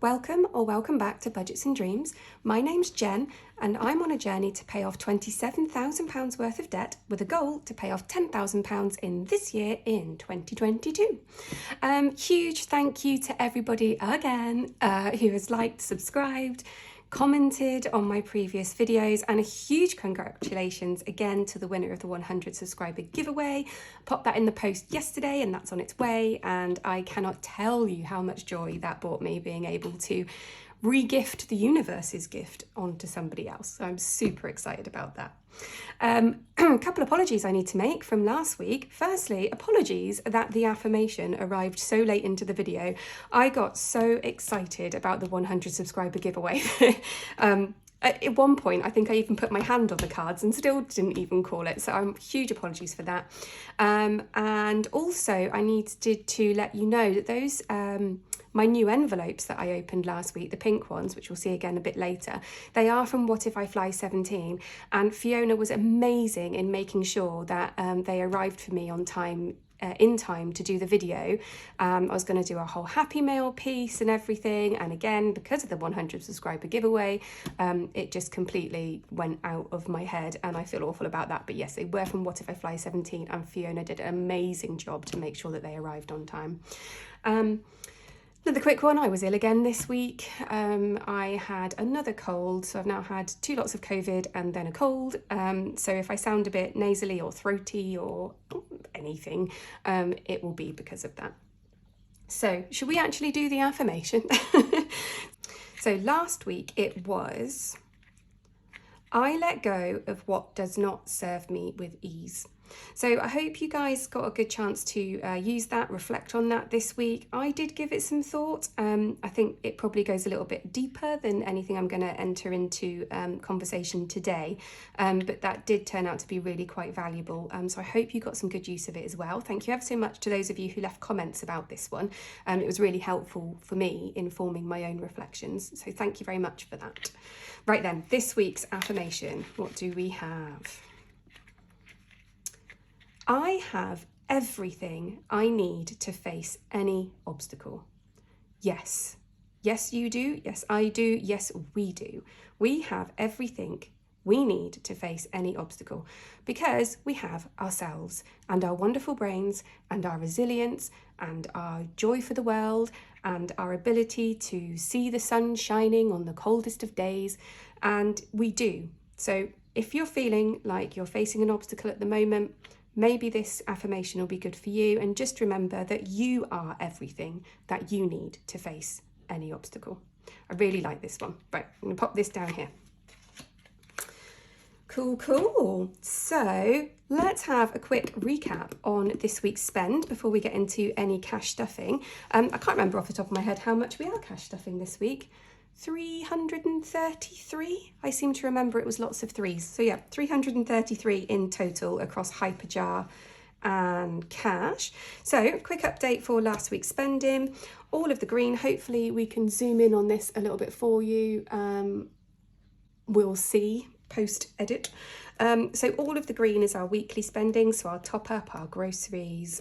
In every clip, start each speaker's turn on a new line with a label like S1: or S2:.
S1: Welcome or welcome back to Budgets and Dreams. My name's Jen and I'm on a journey to pay off £27,000 worth of debt with a goal to pay off £10,000 in this year in 2022. Huge thank you to everybody again who has liked, subscribed, commented on my previous videos, and a huge congratulations again to the winner of the 100 subscriber giveaway. Popped that in the post yesterday and that's on its way, and I cannot tell you how much joy that brought me, being able to re-gift the universe's gift onto somebody else. So I'm super excited about that. A couple of apologies I need to make from last week. Firstly, apologies that the affirmation arrived so late into the video. I got so excited about the 100 subscriber giveaway. At one point, I think I even put my hand on the cards and still didn't even call it. So huge apologies for that. And also I needed to let you know that those my new envelopes that I opened last week, the pink ones, which we'll see again a bit later, they are from What If I Fly 17. And Fiona was amazing in making sure that they arrived for me on time, in time to do the video. I was going to do a whole Happy Mail piece and everything. And again, because of the 100 subscriber giveaway, it just completely went out of my head and I feel awful about that. But yes, they were from What If I Fly 17 and Fiona did an amazing job to make sure that they arrived on time. Another quick one, I was ill again this week. I had another cold, so I've now had 2 lots of COVID and then a cold. So if I sound a bit nasally or throaty or anything, it will be because of that. So should we actually do the affirmation? So last week it was, I let go of what does not serve me with ease. So I hope you guys got a good chance to use that, reflect on that this week. I did give it some thought. I think it probably goes a little bit deeper than anything I'm going to enter into conversation today, but that did turn out to be really quite valuable. So I hope you got some good use of it as well. Thank you ever so much to those of you who left comments about this one. It was really helpful for me in forming my own reflections. So thank you very much for that. Right then, this week's affirmation, what do we have? I have everything I need to face any obstacle. Yes. Yes, you do. Yes, I do. Yes, we do. We have everything we need to face any obstacle because we have ourselves and our wonderful brains and our resilience and our joy for the world and our ability to see the sun shining on the coldest of days. And we do. So if you're feeling like you're facing an obstacle at the moment, maybe this affirmation will be good for you. And just remember that you are everything that you need to face any obstacle. I really like this one. Right, I'm going to pop this down here. Cool. So let's have a quick recap on this week's spend before we get into any cash stuffing. I can't remember off the top of my head how much we are cash stuffing this week. 333. I seem to remember it was lots of threes. So yeah, 333 in total across Hyperjar and cash. So quick update for last week's spending. All of the green, hopefully we can zoom in on this a little bit for you. We'll see post edit. So all of the green is our weekly spending, so our top up, our groceries,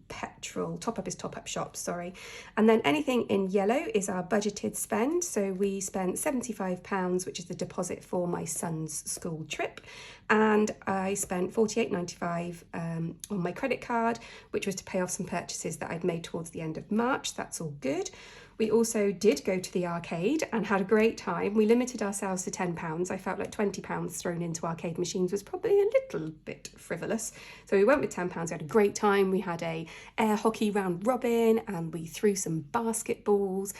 S1: petrol, top up is top up shops, sorry. And then anything in yellow is our budgeted spend. So we spent £75, which is the deposit for my son's school trip. And I spent £48.95 on my credit card, which was to pay off some purchases that I'd made towards the end of March. That's all good. We also did go to the arcade and had a great time. We limited ourselves to £10. I felt like £20 thrown into arcade machines was probably a little bit frivolous. So we went with £10. We had a great time. We had a air hockey round robin and we threw some basketballs.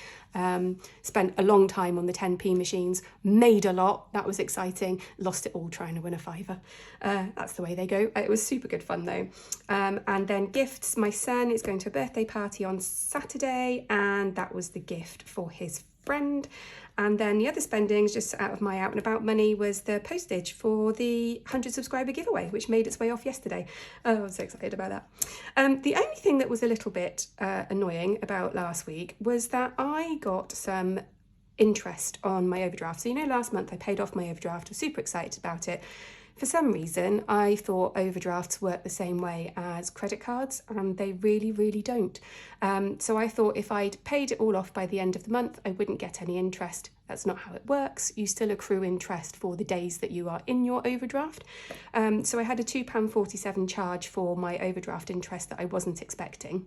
S1: Spent a long time on the 10p machines, made a lot. That was exciting. Lost it all trying to win a £5. That's the way they go. It was super good fun though. And then gifts. My son is going to a birthday party on Saturday and that was the gift for his friend. And then the other spendings, just out of my out and about money, was the postage for the 100 subscriber giveaway, which made its way off yesterday. Oh, I'm so excited about that. The only thing that was a little bit annoying about last week was that I got some interest on my overdraft. So, you know, last month I paid off my overdraft. I was super excited about it. For some reason, I thought overdrafts work the same way as credit cards, and they really, really don't. So I thought if I'd paid it all off by the end of the month, I wouldn't get any interest. That's not how it works. You still accrue interest for the days that you are in your overdraft. So I had a £2.47 charge for my overdraft interest that I wasn't expecting.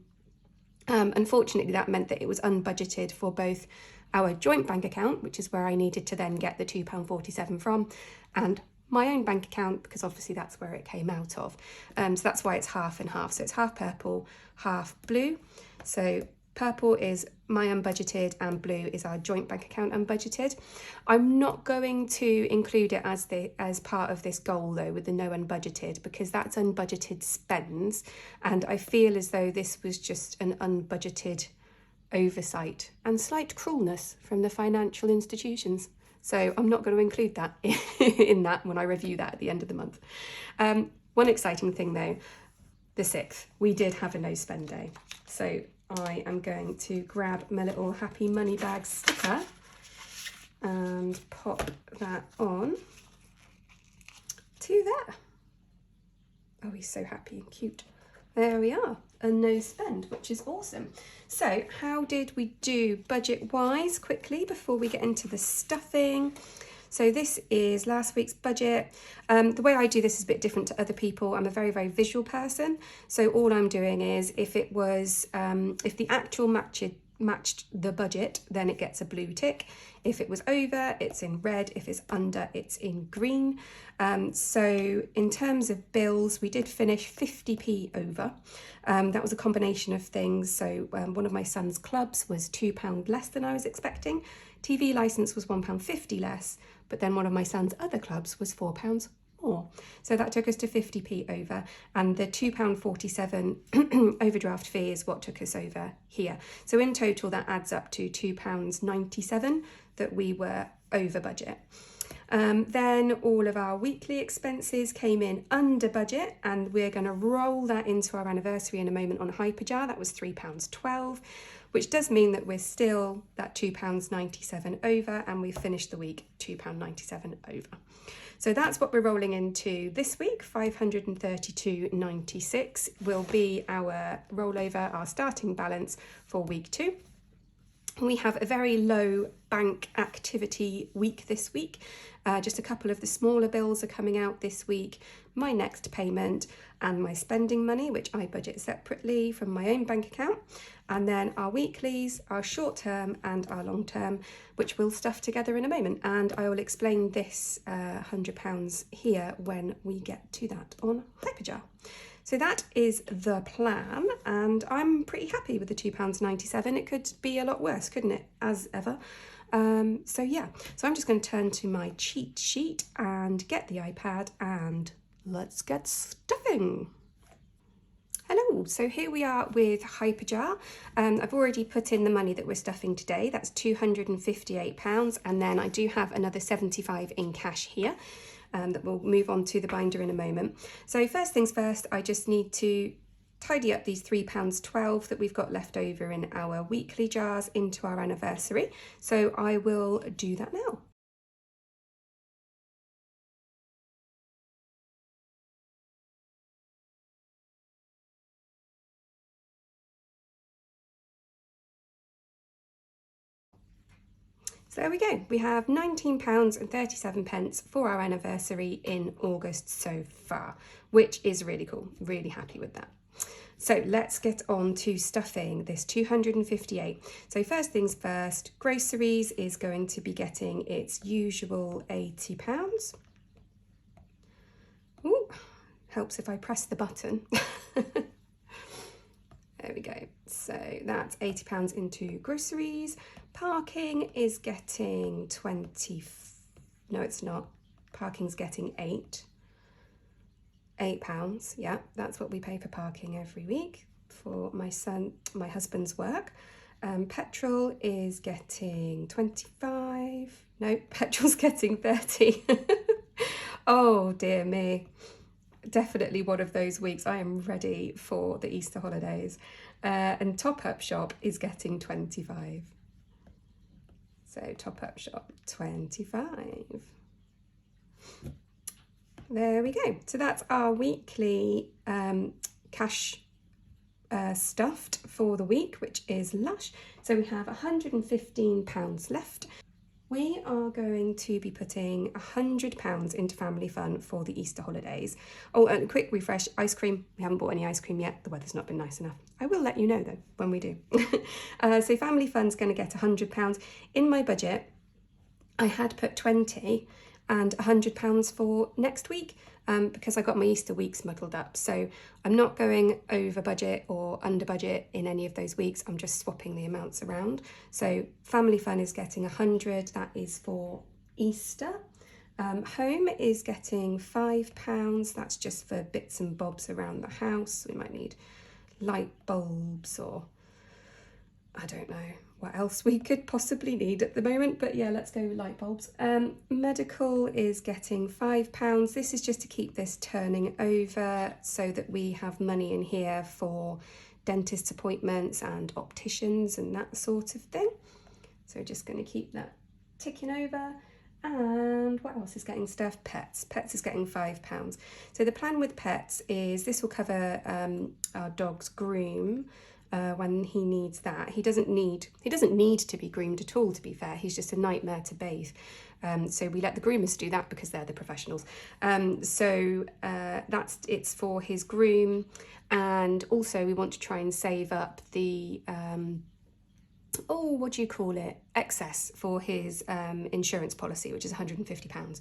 S1: Unfortunately, that meant that it was unbudgeted for both our joint bank account, which is where I needed to then get the £2.47 from, and my own bank account, because obviously that's where it came out of. So that's why it's half and half. So it's half purple, half blue. So purple is my unbudgeted and blue is our joint bank account unbudgeted. I'm not going to include it as part of this goal though, with the no unbudgeted, because that's unbudgeted spends, and I feel as though this was just an unbudgeted oversight and slight cruelness from the financial institutions. So I'm not going to include that in that when I review that at the end of the month. One exciting thing though, the 6th, we did have a no spend day. So I am going to grab my little happy money bag sticker and pop that on to there. Oh, he's so happy and cute. There we are, a no spend, which is awesome. So how did we do budget wise quickly before we get into the stuffing? So this is last week's budget. The way I do this is a bit different to other people. I'm a very, very visual person. So all I'm doing is if the actual matched the budget, then it gets a blue tick. If it was over, it's in red. If it's under, it's in green. So in terms of bills, we did finish 50p over. That was a combination of things. So one of my son's clubs was £2 less than I was expecting. TV licence was £1.50 less, but then one of my son's other clubs was £4 more. So that took us to 50p over, and the £2.47 overdraft fee is what took us over here. So in total, that adds up to £2.97 that we were over budget. Then all of our weekly expenses came in under budget, and we're going to roll that into our anniversary in a moment on Hyperjar. That was £3.12, which does mean that we're still that £2.97 over, and we finished the week £2.97 over. So that's what we're rolling into this week. 532.96 will be our rollover, our starting balance for week 2. We have a very low bank activity week this week. Just a couple of the smaller bills are coming out this week. My next payment and my spending money, which I budget separately from my own bank account. And then our weeklies, our short term and our long term, which we'll stuff together in a moment. And I will explain this £100 here when we get to that on Hyperjar. So that is the plan, and I'm pretty happy with the £2.97. It could be a lot worse, couldn't it, as ever? So yeah, so I'm just going to turn to my cheat sheet and get the iPad, and let's get stuffing. Hello, so here we are with Hyperjar. I've already put in the money that we're stuffing today. That's £258, and then I do have another 75 in cash here. That we'll move on to the binder in a moment. So first things first, I just need to tidy up these £3.12 that we've got left over in our weekly jars into our anniversary. So I will do that now. So there we go. We have £19.37 for our anniversary in August so far, which is really cool. Really happy with that. So let's get on to stuffing this 258. So first things first, groceries is going to be getting its usual £80. Ooh, helps if I press the button. There we go. So that's £80 into groceries. Parking is getting 20. No, it's not. Parking's getting £8. Yeah, that's what we pay for parking every week for my husband's work. Petrol is getting 25. No, petrol's getting 30. Oh dear me. Definitely one of those weeks. I am ready for the Easter holidays. And Top Up Shop is getting 25. So Top Up Shop 25. there we go. So that's our weekly cash stuffed for the week, which is lush. So we have £115 left. We are going to be putting £100 into family fun for the Easter holidays. Oh, and a quick refresh, ice cream. We haven't bought any ice cream yet. The weather's not been nice enough. I will let you know though when we do. So family fun's going to get £100. In my budget, I had put 20 and £100 for next week because I got my Easter weeks muddled up. So I'm not going over budget or under budget in any of those weeks. I'm just swapping the amounts around. So family fun is getting 100. That is for Easter. Home is getting £5. That's just for bits and bobs around the house. We might need light bulbs or I don't know what else we could possibly need at the moment, but yeah, let's go with light bulbs. Medical is getting £5. This is just to keep this turning over so that we have money in here for dentist appointments and opticians and that sort of thing. So just going to keep that ticking over. And what else is getting stuff? Pets. Pets is getting £5. So the plan with pets is this will cover our dog's groom when he needs that. He doesn't need to be groomed at all, to be fair. He's just a nightmare to bathe. So we let the groomers do that because they're the professionals. It's for his groom, and also we want to try and save up the excess for his insurance policy, which is £150.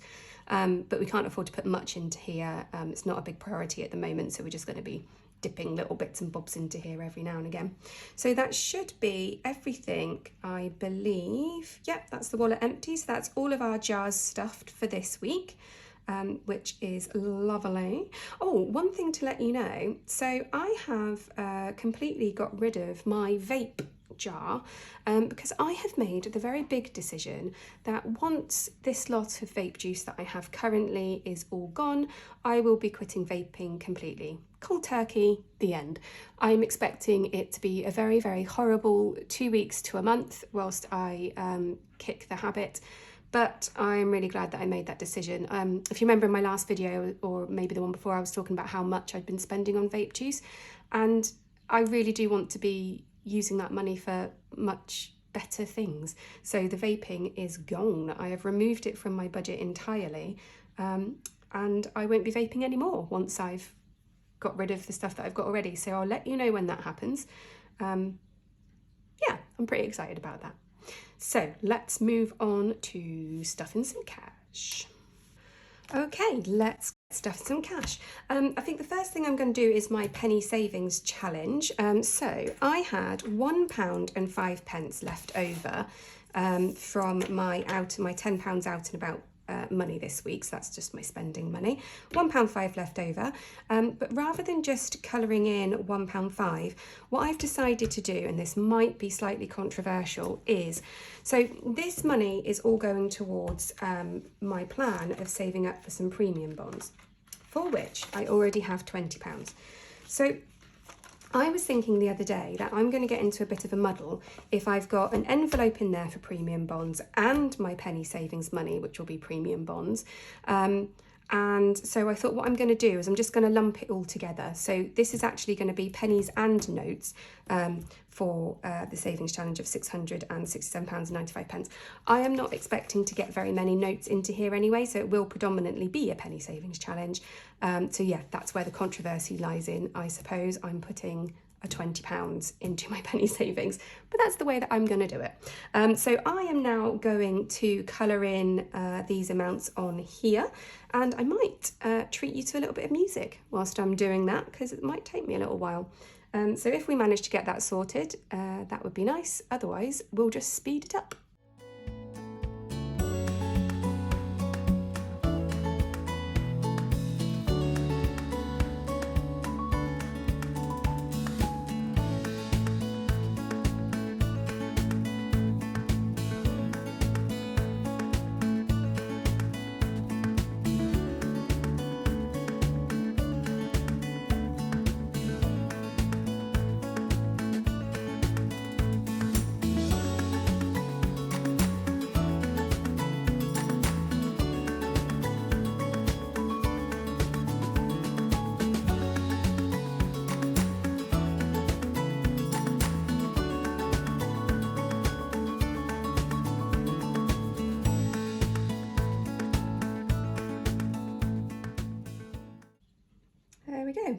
S1: But we can't afford to put much into here. It's not a big priority at the moment, so we're just going to be dipping little bits and bobs into here every now and again. So that should be everything, I believe. Yep, that's the wallet empty. So that's all of our jars stuffed for this week, which is lovely. Oh, one thing to let you know. So I have completely got rid of my vape jar because I have made the very big decision that once this lot of vape juice that I have currently is all gone, I will be quitting vaping completely. Cold turkey, the end. I'm expecting it to be a very, very horrible 2 weeks to a month whilst I kick the habit. But I'm really glad that I made that decision. If you remember in my last video, or maybe the one before, I was talking about how much I'd been spending on vape juice, and I really do want to be using that money for much better things. So the vaping is gone. I have removed it from my budget entirely, and I won't be vaping anymore once I've got rid of the stuff that I've got already. So I'll let you know when that happens. Yeah, I'm pretty excited about that. So let's move on to stuffing some cash. Okay, let's stuff some cash. I think the first thing I'm going to do is my penny savings challenge. So I had £1 and 5 pence left over from my £10 out and about money this week. So that's just my spending money. £1.5 left over. But rather than just colouring in £1.5, what I've decided to do, and this might be slightly controversial, is so this money is all going towards my plan of saving up for some premium bonds, for which I already have £20. So I was thinking the other day that I'm going to get into a bit of a muddle if I've got an envelope in there for premium bonds and my penny savings money, which will be premium bonds. And so I thought what I'm going to do is I'm just going to lump it all together. So this is actually going to be pennies and notes for the savings challenge of £667.95. I am not expecting to get very many notes into here anyway, so it will predominantly be a penny savings challenge. So yeah, that's where the controversy lies in, I suppose. I'm putting a £20 into my penny savings, but that's the way that I'm going to do it. So I am now going to colour in these amounts on here, and I might treat you to a little bit of music whilst I'm doing that, because it might take me a little while. So if we manage to get that sorted, that would be nice. Otherwise, we'll just speed it up.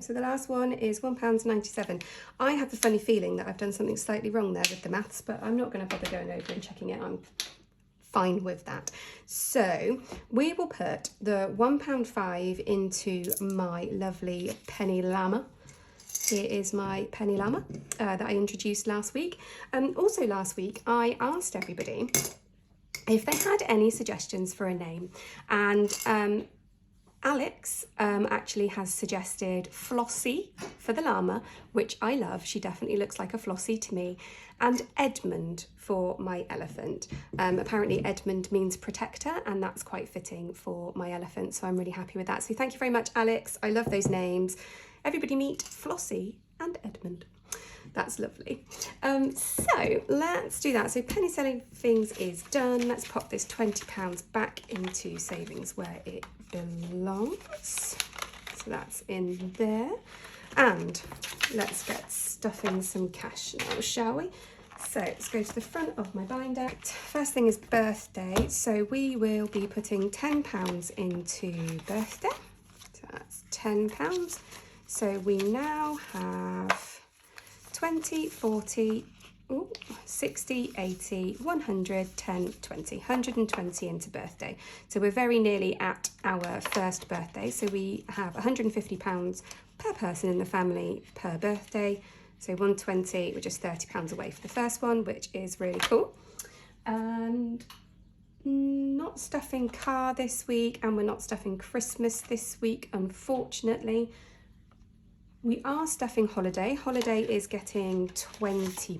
S1: so the last one is £1.97. I have the funny feeling that I've done something slightly wrong there with the maths, but I'm not going to bother going over and checking it. I'm fine with that. So we will put the £1.5 into my lovely penny llama. Here is my penny llama that I introduced last week. Also last week, I asked everybody if they had any suggestions for a name, and Alex actually has suggested Flossie for the llama, which I love. She definitely looks like a Flossie to me. And Edmund for my elephant. Apparently Edmund means protector, and that's quite fitting for my elephant, so I'm really happy with that. So thank you very much, Alex. I love those names. Everybody meet Flossie and Edmund. That's lovely. So let's do that. So penny savings is done. Let's pop this £20 back into savings where it belongs. So that's in there. And let's get stuffing some cash now, shall we? So let's go to the front of my binder. First thing is birthday. So we will be putting £10 into birthday. So that's £10. So we now have 20, 40, 60, 80, 100, 10, 20, 120 into birthday. So we're very nearly at our first birthday. So we have £150 per person in the family per birthday. So 120, we're just £30 away for the first one, which is really cool. And not stuffing car this week, and we're not stuffing Christmas this week, unfortunately. We are stuffing holiday. Holiday is getting £20.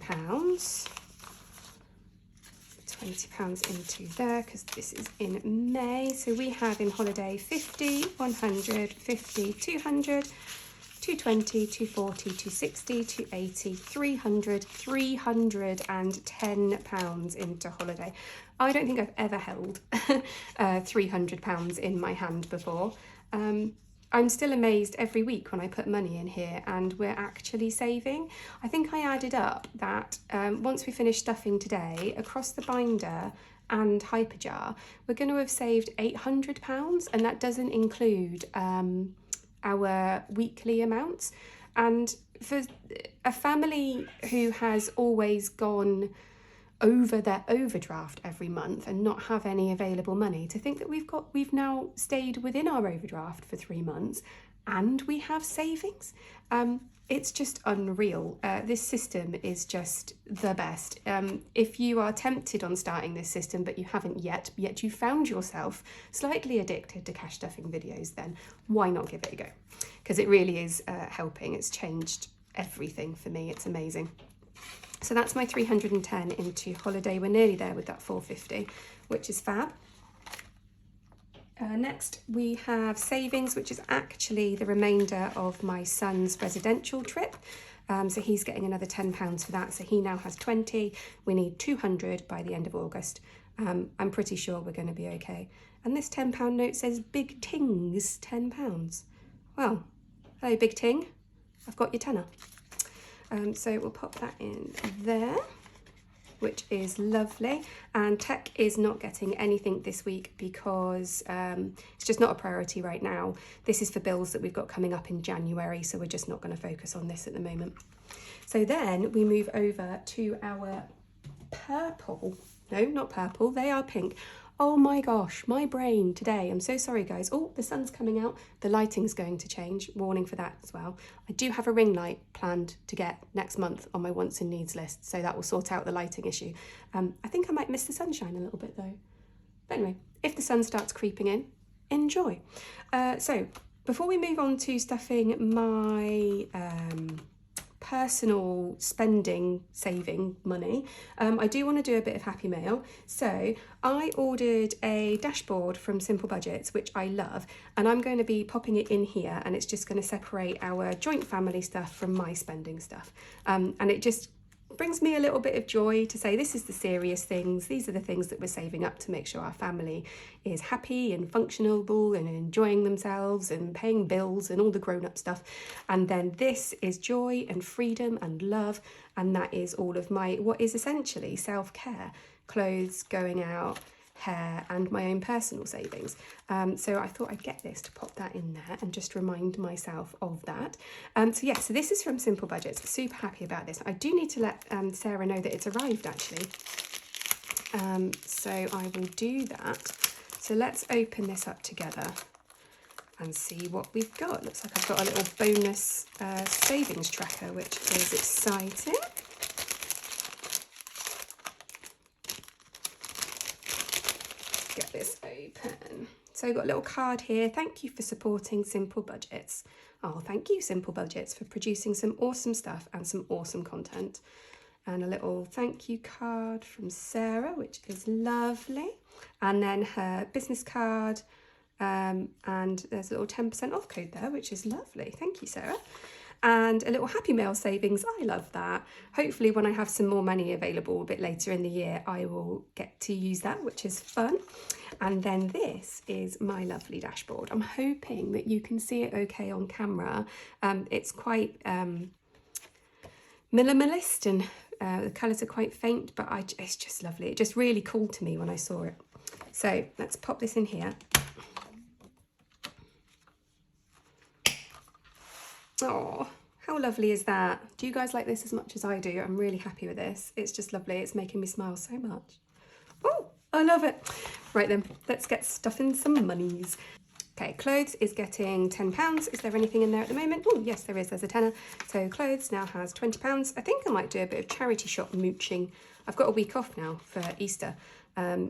S1: £20 into there because this is in May. So we have in holiday 50, 100, 50, 200, 220, 240, 260, 280, 300, £310 into holiday. I don't think I've ever held £300 in my hand before. I'm still amazed every week when I put money in here and we're actually saving. I think I added up that once we finish stuffing today, across the binder and Hyperjar, we're going to have saved £800, and that doesn't include our weekly amounts. And for a family who has always gone over their overdraft every month and not have any available money, to think that we've now stayed within our overdraft for 3 months and we have savings, it's just unreal. This system is just the best. If you are tempted on starting this system but you haven't yet you found yourself slightly addicted to cash stuffing videos, then why not give it a go? Because it really is helping. It's changed everything for me. It's amazing. So that's my 310 into holiday. We're nearly there with that 450, which is fab. Next, we have savings, which is actually the remainder of my son's residential trip. So he's getting another £10 for that. So he now has 20. We need 200 by the end of August. I'm pretty sure we're going to be okay. And this £10 note says Big Ting's £10. Well, hello, Big Ting. I've got your tenner. So we'll pop that in there, which is lovely. And tech is not getting anything this week because it's just not a priority right now. This is for bills that we've got coming up in January, so we're just not going to focus on this at the moment. So then we move over to our purple. No, not purple, they are pink. Oh my gosh, my brain today. I'm so sorry, guys. Oh, the sun's coming out. The lighting's going to change. Warning for that as well. I do have a ring light planned to get next month on my wants and needs list, so that will sort out the lighting issue. I think I might miss the sunshine a little bit though. But anyway, if the sun starts creeping in, enjoy. So before we move on to stuffing my personal spending, saving money, I do want to do a bit of happy mail. So I ordered a dashboard from Simple Budgets, which I love, and I'm going to be popping it in here, and it's just going to separate our joint family stuff from my spending stuff. And it just brings me a little bit of joy to say this is the serious things. These are the things that we're saving up to make sure our family is happy and functional and enjoying themselves and paying bills and all the grown-up stuff. And then this is joy and freedom and love, and that is all of my what is essentially self-care. Clothes, going out, hair and my own personal savings. So I thought I'd get this to pop that in there and just remind myself of that. So this is from Simple Budgets. Super happy about this. I do need to let Sarah know that it's arrived actually. So I will do that. So let's open this up together and see what we've got. Looks like I've got a little bonus savings tracker, which is exciting. Let's get this open. So I've got a little card here. Thank you for supporting Simple Budgets. Oh, thank you, Simple Budgets, for producing some awesome stuff and some awesome content. And a little thank you card from Sarah, which is lovely. And then her business card. And there's a little 10% off code there, which is lovely. Thank you, Sarah. And a little Happy Mail savings. I love that. Hopefully when I have some more money available a bit later in the year, I will get to use that, which is fun. And then this is my lovely dashboard. I'm hoping that you can see it okay on camera. It's quite minimalist and the colours are quite faint, but it's just lovely. It just really called to me when I saw it. So let's pop this in here. Oh, how lovely is that? Do you guys like this as much as I do? I'm really happy with this. It's just lovely. It's making me smile so much. Oh, I love it. Right then, let's get stuffing some monies. Okay, clothes is getting £10. Is there anything in there at the moment? Oh, yes, there is. There's a tenner. So clothes now has £20. I think I might do a bit of charity shop mooching. I've got a week off now for Easter.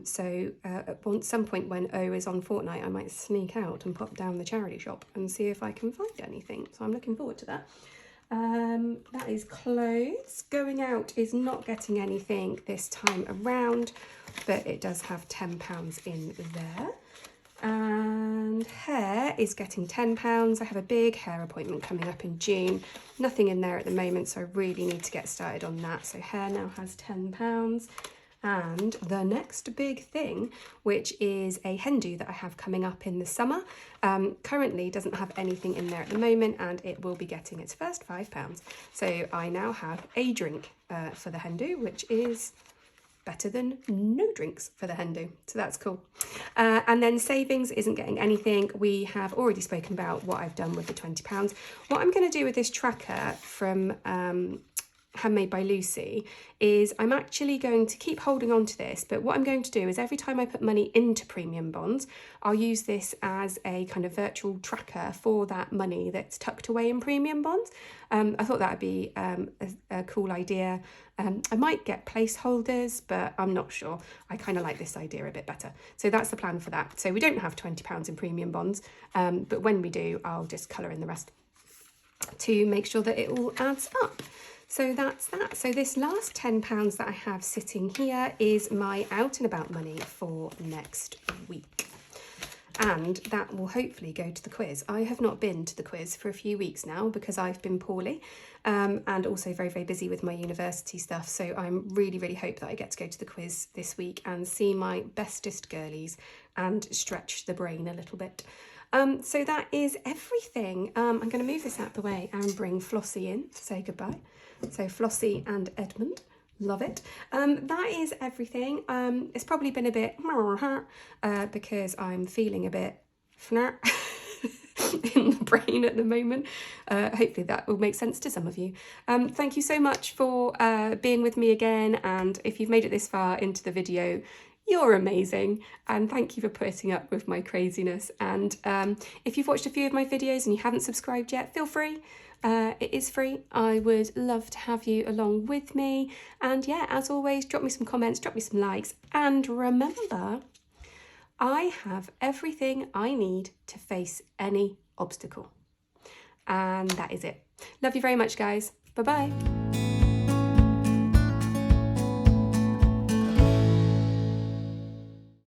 S1: So at some point when O is on Fortnite, I might sneak out and pop down the charity shop and see if I can find anything. So I'm looking forward to that. That is clothes. Going out is not getting anything this time around, but it does have £10 in there. And hair is getting £10. I have a big hair appointment coming up in June. Nothing in there at the moment, so I really need to get started on that. So hair now has £10. And the next big thing, which is a hen do that I have coming up in the summer, currently doesn't have anything in there at the moment, and it will be getting its first £5. So I now have a drink for the hen do, which is better than no drinks for the hen do. So that's cool. And then savings isn't getting anything. We have already spoken about what I've done with the £20. What I'm going to do with this tracker from Handmade by Lucy is I'm actually going to keep holding on to this, but what I'm going to do is every time I put money into premium bonds, I'll use this as a kind of virtual tracker for that money that's tucked away in premium bonds. I thought that would be a cool idea. I might get placeholders, but I'm not sure. I kind of like this idea a bit better. So that's the plan for that. So we don't have £20 in premium bonds, but when we do, I'll just colour in the rest to make sure that it all adds up. So that's that. So this last £10 that I have sitting here is my out and about money for next week. And that will hopefully go to the quiz. I have not been to the quiz for a few weeks now because I've been poorly and also very, very busy with my university stuff. So I'm really hope that I get to go to the quiz this week and see my bestest girlies and stretch the brain a little bit. So that is everything. I'm going to move this out of the way and bring Flossie in to say goodbye. So Flossie and Edmund, love it. That is everything. It's probably been a bit because I'm feeling a bit in the brain at the moment. Hopefully that will make sense to some of you. Thank you so much for being with me again, and if you've made it this far into the video, you're amazing, and thank you for putting up with my craziness. And if you've watched a few of my videos and you haven't subscribed yet, feel free. It is free. I would love to have you along with me. And yeah, as always, drop me some comments, drop me some likes, and remember, I have everything I need to face any obstacle. And that is it. Love you very much, guys. Bye-bye.